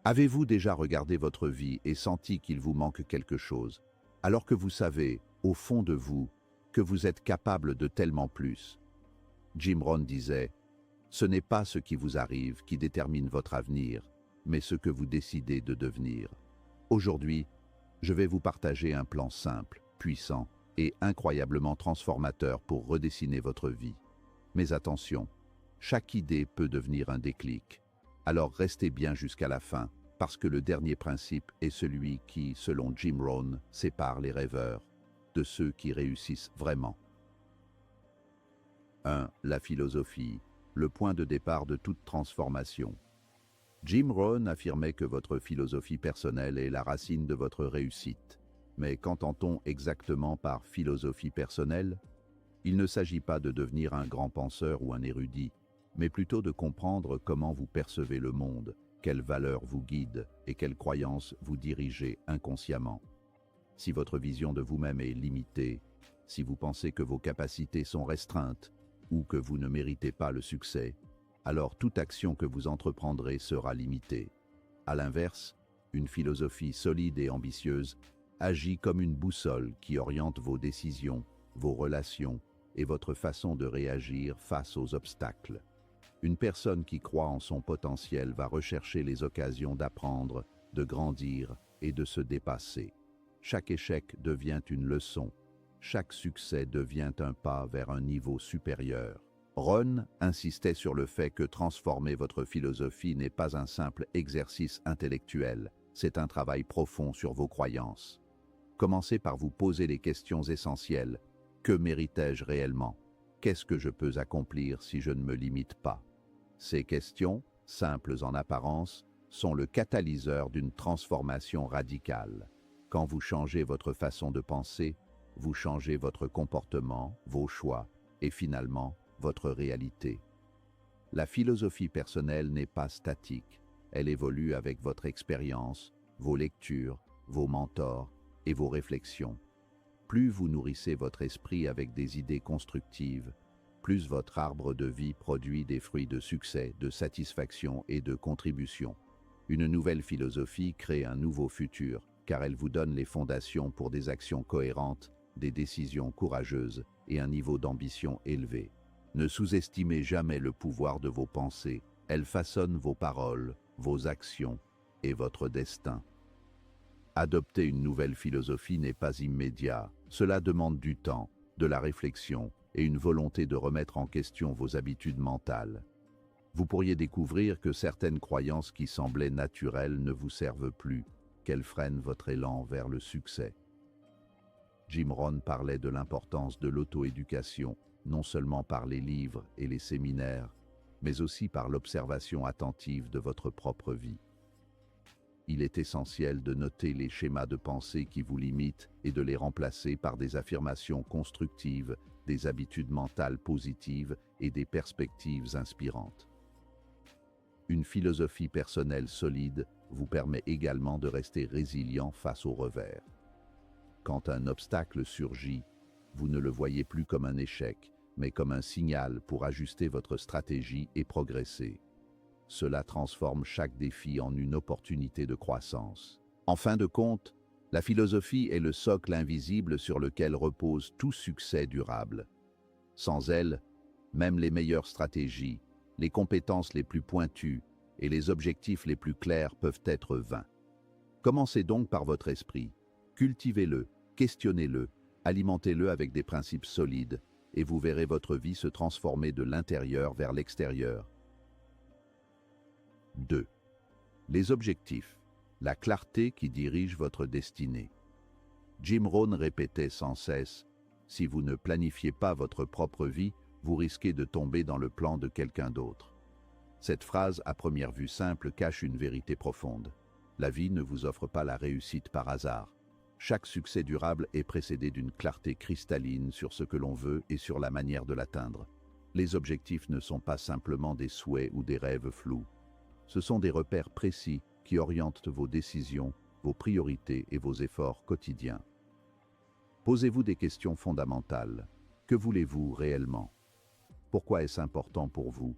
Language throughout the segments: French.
Avez-vous déjà regardé votre vie et senti qu'il vous manque quelque chose, alors que vous savez, au fond de vous, que vous êtes capable de tellement plus? Jim Rohn disait, « Ce n'est pas ce qui vous arrive qui détermine votre avenir, mais ce que vous décidez de devenir. » Aujourd'hui, je vais vous partager un plan simple, puissant et incroyablement transformateur pour redessiner votre vie. Mais attention, chaque idée peut devenir un déclic. Alors restez bien jusqu'à la fin, parce que le dernier principe est celui qui, selon Jim Rohn, sépare les rêveurs de ceux qui réussissent vraiment. 1. La philosophie, le point de départ de toute transformation. Jim Rohn affirmait que votre philosophie personnelle est la racine de votre réussite. Mais qu'entend-on exactement par philosophie personnelle? Il ne s'agit pas de devenir un grand penseur ou un érudit, mais plutôt de comprendre comment vous percevez le monde, quelles valeurs vous guident et quelles croyances vous dirigez inconsciemment. Si votre vision de vous-même est limitée, si vous pensez que vos capacités sont restreintes ou que vous ne méritez pas le succès, alors toute action que vous entreprendrez sera limitée. À l'inverse, une philosophie solide et ambitieuse agit comme une boussole qui oriente vos décisions, vos relations et votre façon de réagir face aux obstacles. Une personne qui croit en son potentiel va rechercher les occasions d'apprendre, de grandir et de se dépasser. Chaque échec devient une leçon. Chaque succès devient un pas vers un niveau supérieur. Rohn insistait sur le fait que transformer votre philosophie n'est pas un simple exercice intellectuel, c'est un travail profond sur vos croyances. Commencez par vous poser les questions essentielles. Que mérite-je réellement? Qu'est-ce que je peux accomplir si je ne me limite pas? Ces questions, simples en apparence, sont le catalyseur d'une transformation radicale. Quand vous changez votre façon de penser, vous changez votre comportement, vos choix et finalement votre réalité. La philosophie personnelle n'est pas statique, elle évolue avec votre expérience, vos lectures, vos mentors et vos réflexions. Plus vous nourrissez votre esprit avec des idées constructives, plus votre arbre de vie produit des fruits de succès, de satisfaction et de contribution. Une nouvelle philosophie crée un nouveau futur, car elle vous donne les fondations pour des actions cohérentes, des décisions courageuses et un niveau d'ambition élevé. Ne sous-estimez jamais le pouvoir de vos pensées, elles façonnent vos paroles, vos actions et votre destin. Adopter une nouvelle philosophie n'est pas immédiat, cela demande du temps, de la réflexion et une volonté de remettre en question vos habitudes mentales. Vous pourriez découvrir que certaines croyances qui semblaient naturelles ne vous servent plus, qu'elles freinent votre élan vers le succès. Jim Rohn parlait de l'importance de l'auto-éducation, non seulement par les livres et les séminaires, mais aussi par l'observation attentive de votre propre vie. Il est essentiel de noter les schémas de pensée qui vous limitent et de les remplacer par des affirmations constructives, des habitudes mentales positives et des perspectives inspirantes. Une philosophie personnelle solide vous permet également de rester résilient face aux revers. Quand un obstacle surgit, vous ne le voyez plus comme un échec, mais comme un signal pour ajuster votre stratégie et progresser. Cela transforme chaque défi en une opportunité de croissance. En fin de compte, la philosophie est le socle invisible sur lequel repose tout succès durable. Sans elle, même les meilleures stratégies, les compétences les plus pointues et les objectifs les plus clairs peuvent être vains. Commencez donc par votre esprit. Cultivez-le, questionnez-le, alimentez-le avec des principes solides et vous verrez votre vie se transformer de l'intérieur vers l'extérieur. 2. Les objectifs, la clarté qui dirige votre destinée. Jim Rohn répétait sans cesse, « Si vous ne planifiez pas votre propre vie, vous risquez de tomber dans le plan de quelqu'un d'autre. » Cette phrase, à première vue simple, cache une vérité profonde. La vie ne vous offre pas la réussite par hasard. Chaque succès durable est précédé d'une clarté cristalline sur ce que l'on veut et sur la manière de l'atteindre. Les objectifs ne sont pas simplement des souhaits ou des rêves flous. Ce sont des repères précis qui orientent vos décisions, vos priorités et vos efforts quotidiens. Posez-vous des questions fondamentales. Que voulez-vous réellement? Pourquoi est-ce important pour vous?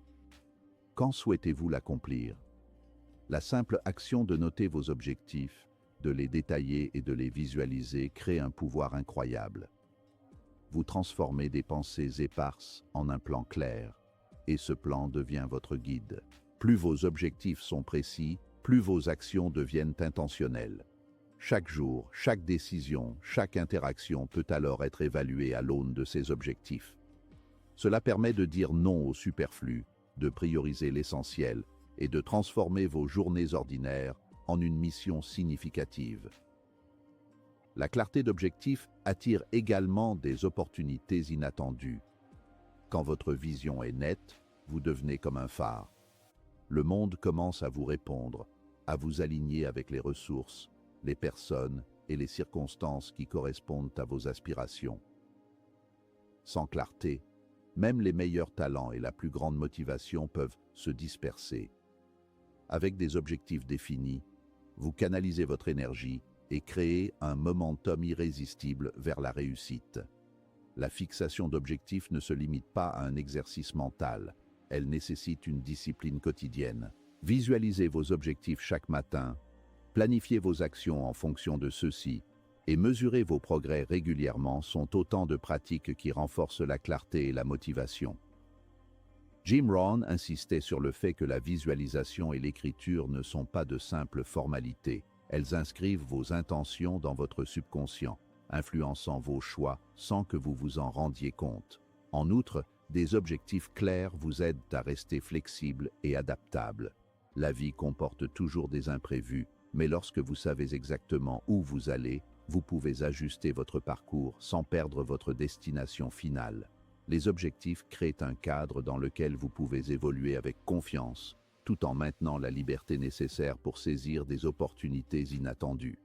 Quand souhaitez-vous l'accomplir? La simple action de noter vos objectifs, de les détailler et de les visualiser crée un pouvoir incroyable. Vous transformez des pensées éparses en un plan clair, et ce plan devient votre guide. Plus vos objectifs sont précis, plus vos actions deviennent intentionnelles. Chaque jour, chaque décision, chaque interaction peut alors être évaluée à l'aune de ces objectifs. Cela permet de dire non au superflu, de prioriser l'essentiel et de transformer vos journées ordinaires en une mission significative. La clarté d'objectif attire également des opportunités inattendues. Quand votre vision est nette, vous devenez comme un phare. Le monde commence à vous répondre, à vous aligner avec les ressources, les personnes et les circonstances qui correspondent à vos aspirations. Sans clarté, même les meilleurs talents et la plus grande motivation peuvent se disperser. Avec des objectifs définis, vous canalisez votre énergie et créez un momentum irrésistible vers la réussite. La fixation d'objectifs ne se limite pas à un exercice mental, elle nécessite une discipline quotidienne. Visualisez vos objectifs chaque matin, planifiez vos actions en fonction de ceux-ci et mesurez vos progrès régulièrement sont autant de pratiques qui renforcent la clarté et la motivation. Jim Rohn insistait sur le fait que la visualisation et l'écriture ne sont pas de simples formalités. Elles inscrivent vos intentions dans votre subconscient, influençant vos choix sans que vous vous en rendiez compte. En outre, des objectifs clairs vous aident à rester flexible et adaptable. La vie comporte toujours des imprévus, mais lorsque vous savez exactement où vous allez, vous pouvez ajuster votre parcours sans perdre votre destination finale. Les objectifs créent un cadre dans lequel vous pouvez évoluer avec confiance, tout en maintenant la liberté nécessaire pour saisir des opportunités inattendues.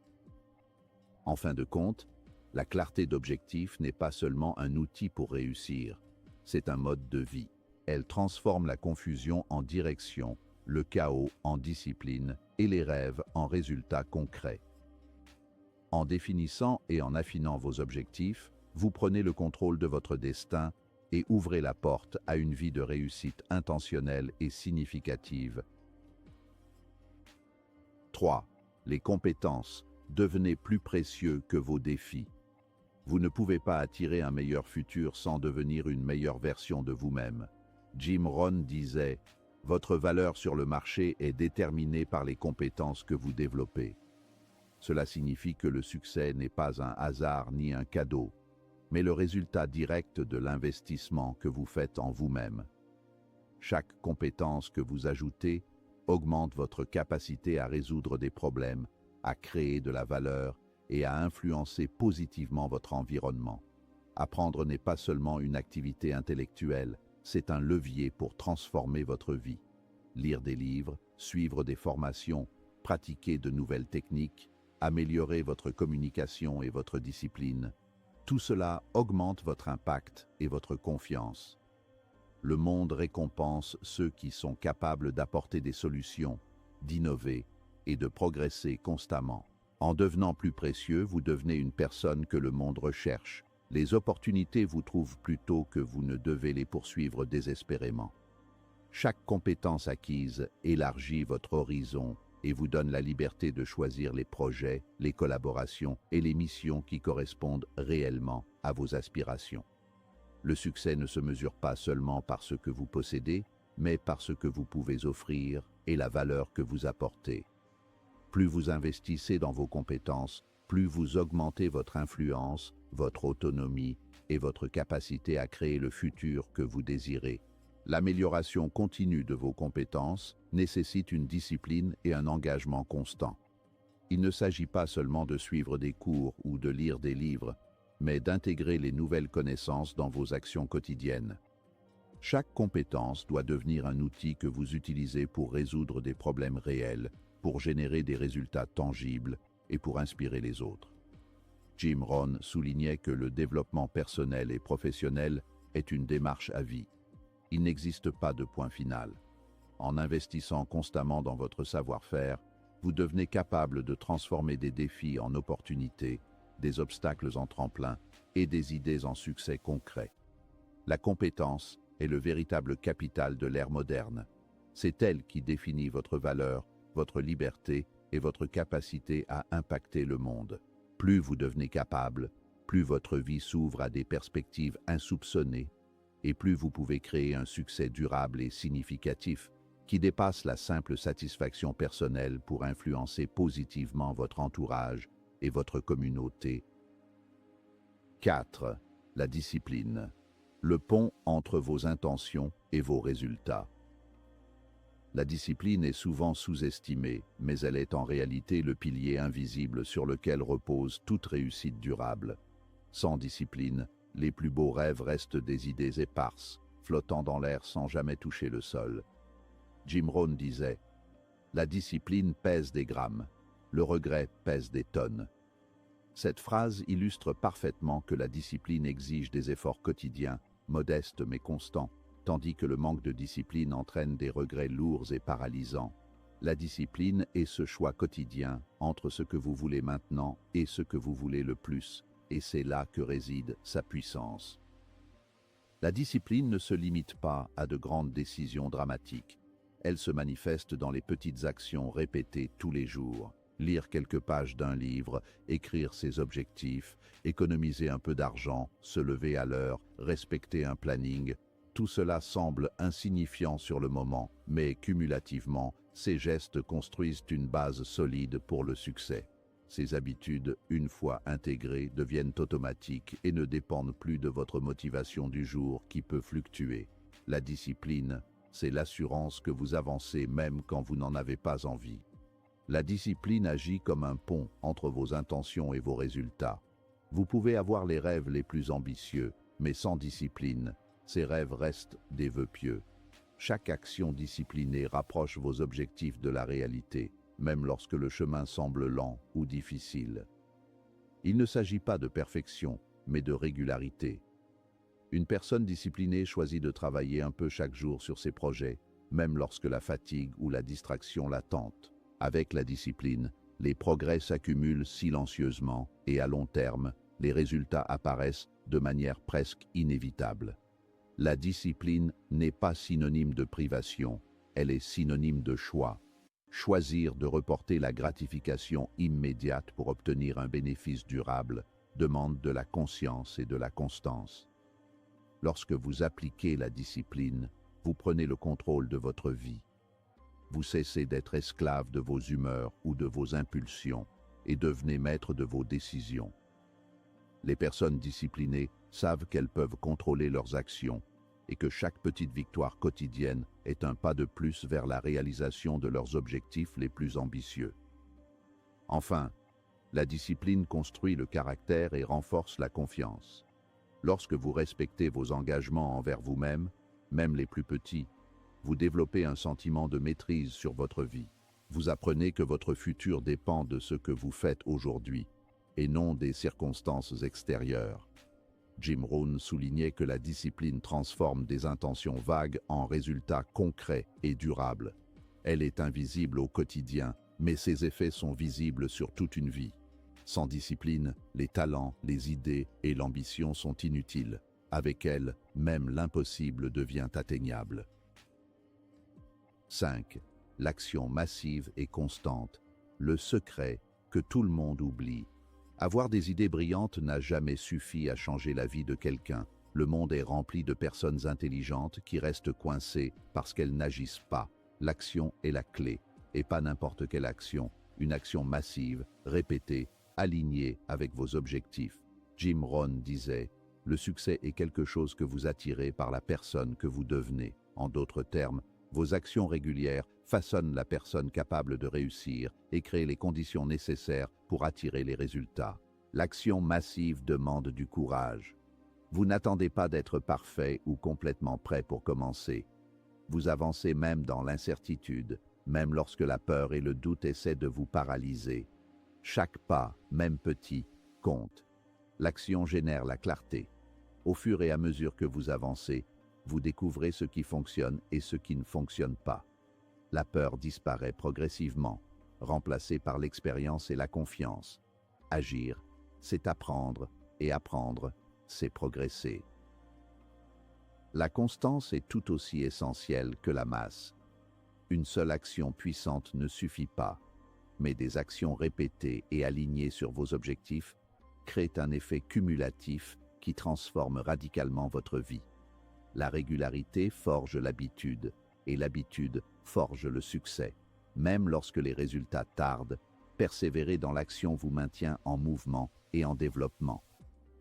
En fin de compte, la clarté d'objectif n'est pas seulement un outil pour réussir, c'est un mode de vie. Elle transforme la confusion en direction, le chaos en discipline et les rêves en résultats concrets. En définissant et en affinant vos objectifs, vous prenez le contrôle de votre destin et ouvrez la porte à une vie de réussite intentionnelle et significative. 3. Les compétences. Devenez plus précieux que vos défis. Vous ne pouvez pas attirer un meilleur futur sans devenir une meilleure version de vous-même. Jim Rohn disait « Votre valeur sur le marché est déterminée par les compétences que vous développez. » Cela signifie que le succès n'est pas un hasard ni un cadeau, mais le résultat direct de l'investissement que vous faites en vous-même. Chaque compétence que vous ajoutez augmente votre capacité à résoudre des problèmes, à créer de la valeur et à influencer positivement votre environnement. Apprendre n'est pas seulement une activité intellectuelle, c'est un levier pour transformer votre vie. Lire des livres, suivre des formations, pratiquer de nouvelles techniques, améliorer votre communication et votre discipline, tout cela augmente votre impact et votre confiance. Le monde récompense ceux qui sont capables d'apporter des solutions, d'innover et de progresser constamment. En devenant plus précieux, vous devenez une personne que le monde recherche. Les opportunités vous trouvent plutôt que vous ne devez les poursuivre désespérément. Chaque compétence acquise élargit votre horizon et vous donne la liberté de choisir les projets, les collaborations et les missions qui correspondent réellement à vos aspirations. Le succès ne se mesure pas seulement par ce que vous possédez, mais par ce que vous pouvez offrir et la valeur que vous apportez. Plus vous investissez dans vos compétences, plus vous augmentez votre influence, votre autonomie et votre capacité à créer le futur que vous désirez. L'amélioration continue de vos compétences nécessite une discipline et un engagement constant. Il ne s'agit pas seulement de suivre des cours ou de lire des livres, mais d'intégrer les nouvelles connaissances dans vos actions quotidiennes. Chaque compétence doit devenir un outil que vous utilisez pour résoudre des problèmes réels, pour générer des résultats tangibles et pour inspirer les autres. Jim Rohn soulignait que le développement personnel et professionnel est une démarche à vie. Il n'existe pas de point final. En investissant constamment dans votre savoir-faire, vous devenez capable de transformer des défis en opportunités, des obstacles en tremplins et des idées en succès concret. La compétence est le véritable capital de l'ère moderne. C'est elle qui définit votre valeur votre liberté et votre capacité à impacter le monde. Plus vous devenez capable, plus votre vie s'ouvre à des perspectives insoupçonnées et plus vous pouvez créer un succès durable et significatif qui dépasse la simple satisfaction personnelle pour influencer positivement votre entourage et votre communauté. 4. La discipline. Le pont entre vos intentions et vos résultats. La discipline est souvent sous-estimée, mais elle est en réalité le pilier invisible sur lequel repose toute réussite durable. Sans discipline, les plus beaux rêves restent des idées éparses, flottant dans l'air sans jamais toucher le sol. Jim Rohn disait « La discipline pèse des grammes, le regret pèse des tonnes ». Cette phrase illustre parfaitement que la discipline exige des efforts quotidiens, modestes mais constants, tandis que le manque de discipline entraîne des regrets lourds et paralysants. La discipline est ce choix quotidien entre ce que vous voulez maintenant et ce que vous voulez le plus, et c'est là que réside sa puissance. La discipline ne se limite pas à de grandes décisions dramatiques. Elle se manifeste dans les petites actions répétées tous les jours. Lire quelques pages d'un livre, écrire ses objectifs, économiser un peu d'argent, se lever à l'heure, respecter un planning. Tout cela semble insignifiant sur le moment, mais cumulativement, ces gestes construisent une base solide pour le succès. Ces habitudes, une fois intégrées, deviennent automatiques et ne dépendent plus de votre motivation du jour qui peut fluctuer. La discipline, c'est l'assurance que vous avancez même quand vous n'en avez pas envie. La discipline agit comme un pont entre vos intentions et vos résultats. Vous pouvez avoir les rêves les plus ambitieux, mais sans discipline, ces rêves restent des vœux pieux. Chaque action disciplinée rapproche vos objectifs de la réalité, même lorsque le chemin semble lent ou difficile. Il ne s'agit pas de perfection, mais de régularité. Une personne disciplinée choisit de travailler un peu chaque jour sur ses projets, même lorsque la fatigue ou la distraction la tentent. Avec la discipline, les progrès s'accumulent silencieusement et à long terme, les résultats apparaissent de manière presque inévitable. La discipline n'est pas synonyme de privation, elle est synonyme de choix. Choisir de reporter la gratification immédiate pour obtenir un bénéfice durable demande de la conscience et de la constance. Lorsque vous appliquez la discipline, vous prenez le contrôle de votre vie. Vous cessez d'être esclave de vos humeurs ou de vos impulsions et devenez maître de vos décisions. Les personnes disciplinées savent qu'elles peuvent contrôler leurs actions et que chaque petite victoire quotidienne est un pas de plus vers la réalisation de leurs objectifs les plus ambitieux. Enfin, la discipline construit le caractère et renforce la confiance. Lorsque vous respectez vos engagements envers vous-même, même les plus petits, vous développez un sentiment de maîtrise sur votre vie. Vous apprenez que votre futur dépend de ce que vous faites aujourd'hui, et non des circonstances extérieures. Jim Rohn soulignait que la discipline transforme des intentions vagues en résultats concrets et durables. Elle est invisible au quotidien, mais ses effets sont visibles sur toute une vie. Sans discipline, les talents, les idées et l'ambition sont inutiles. Avec elle, même l'impossible devient atteignable. 5. L'action massive et constante. Le secret que tout le monde oublie. Avoir des idées brillantes n'a jamais suffi à changer la vie de quelqu'un. Le monde est rempli de personnes intelligentes qui restent coincées parce qu'elles n'agissent pas. L'action est la clé, et pas n'importe quelle action. Une action massive, répétée, alignée avec vos objectifs. Jim Rohn disait « Le succès est quelque chose que vous attirez par la personne que vous devenez. En d'autres termes, vos actions régulières façonnent la personne capable de réussir et créent les conditions nécessaires pour attirer les résultats. L'action massive demande du courage. Vous n'attendez pas d'être parfait ou complètement prêt pour commencer. Vous avancez même dans l'incertitude, même lorsque la peur et le doute essaient de vous paralyser. Chaque pas, même petit, compte. L'action génère la clarté. Au fur et à mesure que vous avancez, vous découvrez ce qui fonctionne et ce qui ne fonctionne pas. La peur disparaît progressivement, remplacée par l'expérience et la confiance. Agir, c'est apprendre, et apprendre, c'est progresser. La constance est tout aussi essentielle que la masse. Une seule action puissante ne suffit pas, mais des actions répétées et alignées sur vos objectifs créent un effet cumulatif qui transforme radicalement votre vie. La régularité forge l'habitude, et l'habitude forge le succès. Même lorsque les résultats tardent, persévérer dans l'action vous maintient en mouvement et en développement.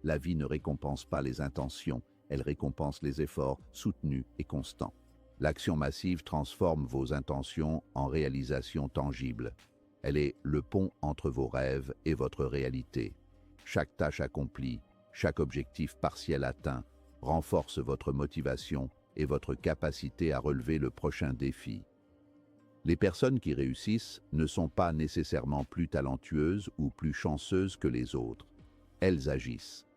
La vie ne récompense pas les intentions, elle récompense les efforts soutenus et constants. L'action massive transforme vos intentions en réalisations tangibles. Elle est le pont entre vos rêves et votre réalité. Chaque tâche accomplie, chaque objectif partiel atteint, renforce votre motivation et votre capacité à relever le prochain défi. Les personnes qui réussissent ne sont pas nécessairement plus talentueuses ou plus chanceuses que les autres. Elles agissent.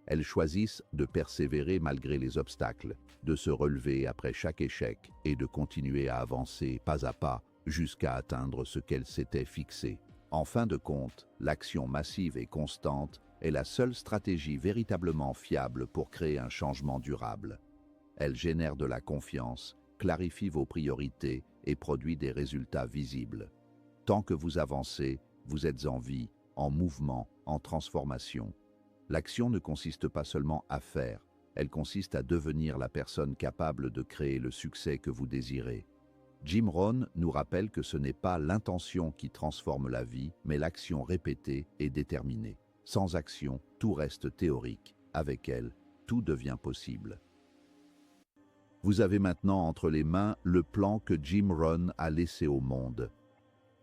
Elles choisissent de persévérer malgré les obstacles, de se relever après chaque échec et de continuer à avancer pas à pas jusqu'à atteindre ce qu'elles s'étaient fixé. En fin de compte, l'action massive et constante est la seule stratégie véritablement fiable pour créer un changement durable. Elle génère de la confiance, clarifie vos priorités et produit des résultats visibles. Tant que vous avancez, vous êtes en vie, en mouvement, en transformation. L'action ne consiste pas seulement à faire, elle consiste à devenir la personne capable de créer le succès que vous désirez. Jim Rohn nous rappelle que ce n'est pas l'intention qui transforme la vie, mais l'action répétée et déterminée. Sans action, tout reste théorique. Avec elle, tout devient possible. Vous avez maintenant entre les mains le plan que Jim Rohn a laissé au monde.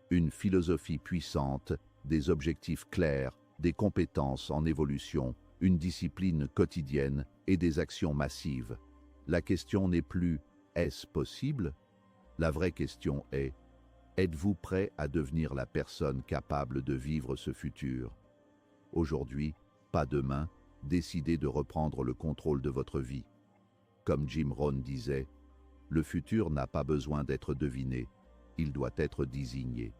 Une philosophie puissante, des objectifs clairs, des compétences en évolution, une discipline quotidienne et des actions massives. La question n'est plus « est-ce possible ?» La vraie question est « êtes-vous prêt à devenir la personne capable de vivre ce futur ?» Aujourd'hui, pas demain, décidez de reprendre le contrôle de votre vie. Comme Jim Rohn disait, le futur n'a pas besoin d'être deviné, il doit être désigné.